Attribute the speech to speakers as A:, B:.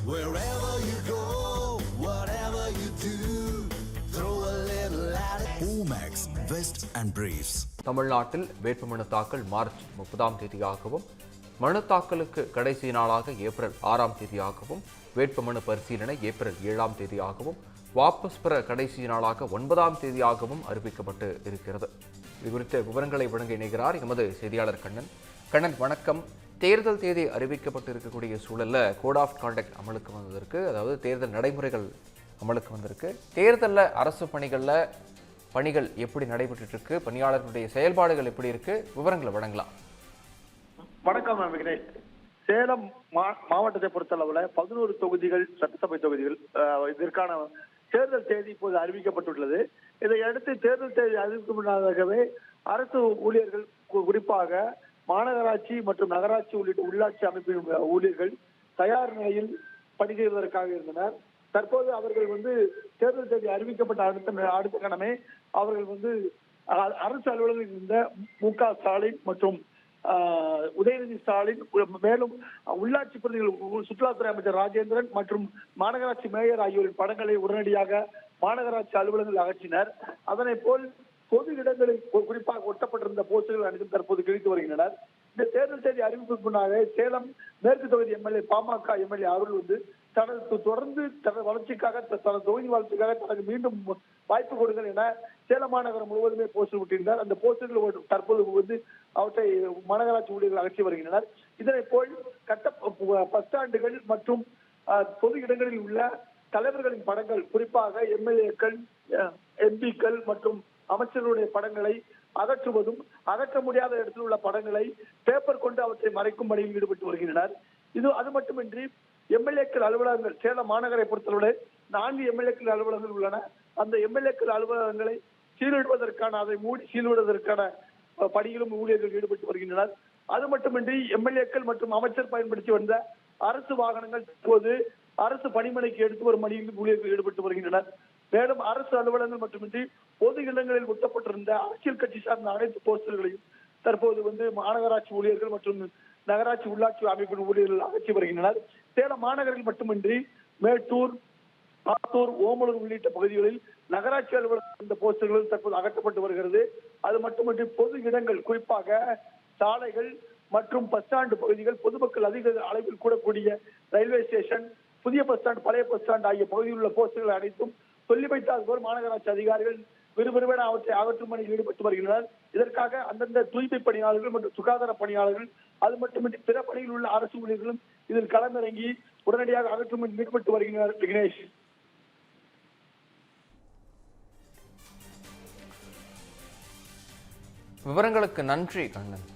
A: Wherever you go, whatever you do, throw a little at it. Omax, Vest and Briefs.
B: தமிழ்நாட்டில் வேட்புமனு தாக்கல் March 30ஆம் தேதியாகவும், மனு தாக்கலுக்கு கடைசி நாளாக ஏப்ரல் 6ஆம் தேதியாகவும், வேட்புமனு பரிசீலனை ஏப்ரல் 7ஆம் தேதியாகவும், வாபஸ் பெற கடைசி நாளாக 9ஆம் தேதியாகவும் அறிவிக்கப்பட்டு இருக்கிறது. இது குறித்த விவரங்களை வழங்க இணைகிறார் எமது செய்தியாளர் கண்ணன். கண்ணன், வணக்கம். தேர்தல் தேதி அறிவிக்கப்பட்டு இருக்கக்கூடிய சூழலில் கோட் ஆஃப் கான்டக்ட் அமலுக்கு வந்ததற்கு, அதாவது தேர்தல் நடைமுறைகள் அமலுக்கு வந்திருக்கு. தேர்தலில் அரசு பணிகள் எப்படி நடைபெற்று இருக்கு, பணியாளர்களுடைய செயல்பாடுகள் எப்படி இருக்கு, விவரங்களை வழங்கலாம்.
C: வணக்கம் விக்னேஷ். சேலம் மாவட்டத்தை பொறுத்தளவுல 11 தொகுதிகள், சட்டசபை தொகுதிகள், இதற்கான தேர்தல் தேதி இப்போது அறிவிக்கப்பட்டுள்ளது. இதையடுத்து தேர்தல் தேதி அறிவிக்கும் முன்னதாகவே அரசு ஊழியர்கள், குறிப்பாக மாநகராட்சி மற்றும் நகராட்சி உள்ளிட்ட உள்ளாட்சி அமைப்பின் ஊழியர்கள் தயார் நிலையில் பணி செய்வதற்காக இருந்தனர். தற்போது அவர்கள் தேர்தல் தேதி அறிவிக்கப்பட்ட அடுத்த கணமே அவர்கள் அரசு அலுவலகத்தில் இருந்த மு.க. ஸ்டாலின் மற்றும் உதயநிதி ஸ்டாலின், மேலும் உள்ளாட்சி பிரதிகள் சுற்றுலாத்துறை அமைச்சர் ராஜேந்திரன் மற்றும் மாநகராட்சி மேயர் ஆகியோரின் படங்களை உடனடியாக மாநகராட்சி அலுவலகங்கள் அகற்றினர். அதனை போல் பொது இடங்களில் குறிப்பாக ஒட்டப்பட்டிருந்த போஸ்டர்கள் அனைத்தும் தற்போது கிழித்து வருகின்றனர். இந்த தேர்தல் தேதி அறிவிப்புக்கு முன்னாக சேலம் மேற்கு தொகுதி எம்எல்ஏ, பாமக எம்எல்ஏ அருள் தனது தொடர்ந்து தனது வளர்ச்சிக்காக, தனது தொகுதி வளர்ச்சிக்காக தனக்கு மீண்டும் வாய்ப்பு கொடுங்கள் என சேலம் மாநகரம் முழுவதுமே போஸ்டர் விட்டிருந்தார். அந்த போஸ்டர்கள் தற்போது அவற்றை மாநகராட்சி ஊழியர்கள் அகற்றி வருகின்றனர். இதனை போல் பஸ் ஸ்டாண்டுகள் மற்றும் பொது இடங்களில் உள்ள தலைவர்களின் படங்கள், குறிப்பாக எம்எல்ஏக்கள், எம்பிக்கள் மற்றும் அமைச்சர்களுடைய படங்களை அகற்றுவதும், அகற்ற முடியாத இடத்தில் உள்ள படங்களை பேப்பர் கொண்டு அவற்றை மறைக்கும் பணியில் ஈடுபட்டு வருகின்றனர். அது மட்டுமின்றி எம்எல்ஏக்கள் அலுவலகங்கள், சேலம் மாநகரை பொறுத்தவரை 4 எம்எல்ஏக்கள் அலுவலகங்கள் உள்ளன. அந்த எம்எல்ஏக்கள் அலுவலகங்களை சீலிடுவதற்கான, அதை மூடி சீலிடுவதற்கான பணியிலும் ஊழியர்கள் ஈடுபட்டு வருகின்றனர். அது மட்டுமின்றி எம்எல்ஏக்கள் மற்றும் அமைச்சர் பயன்படுத்தி வந்த அரசு வாகனங்கள் தற்போது அரசு பணிமனைக்கு எடுத்து வரும் பணியில் ஊழியர்கள் ஈடுபட்டு வருகின்றனர். மேலும் அரசு அலுவலகங்கள் மட்டுமின்றி பொது இடங்களில் ஒட்டப்பட்டிருந்த அரசியல் கட்சி சார்ந்த அனைத்து போஸ்டர்களையும் தற்போது மாநகராட்சி ஊழியர்கள் மற்றும் நகராட்சி உள்ளாட்சி அமைப்பின் ஊழியர்கள் அகற்றி வருகின்றனர். சேலம் மாநகரில் மட்டுமின்றி மேட்டூர், ஆத்தூர், ஓமலூர் உள்ளிட்ட பகுதிகளில் நகராட்சி அலுவலகம் இந்த போஸ்டர்கள் தற்போது அகற்றப்பட்டு வருகிறது. அது மட்டுமின்றி பொது இடங்கள், குறிப்பாக சாலைகள் மற்றும் பஸ் ஸ்டாண்டு பகுதிகள், பொதுமக்கள் அதிக அளவில் கூடக்கூடிய ரயில்வே ஸ்டேஷன், புதிய பஸ் ஸ்டாண்ட், பழைய பஸ் ஸ்டாண்ட் ஆகிய பகுதியில் உள்ள போஸ்டர்கள் அனைத்தும் சொல்லி வைத்தால் போல் மாநகராட்சி அதிகாரிகள் விறுவிறுவென அவற்றை அகற்றும் பணியில் ஈடுபட்டு வருகின்றனர். இதற்காக அந்தந்த தூய்மை பணியாளர்கள் மற்றும் சுகாதார பணியாளர்கள், அது மட்டுமின்றி பிற பணியில் உள்ள அரசு ஊழியர்களும் இதில் களமிறங்கி உடனடியாக அகற்றும் பணியில் ஈடுபட்டு வருகின்றனர். விக்னேஷ்,
B: விவரங்களுக்கு நன்றி கண்ணன்.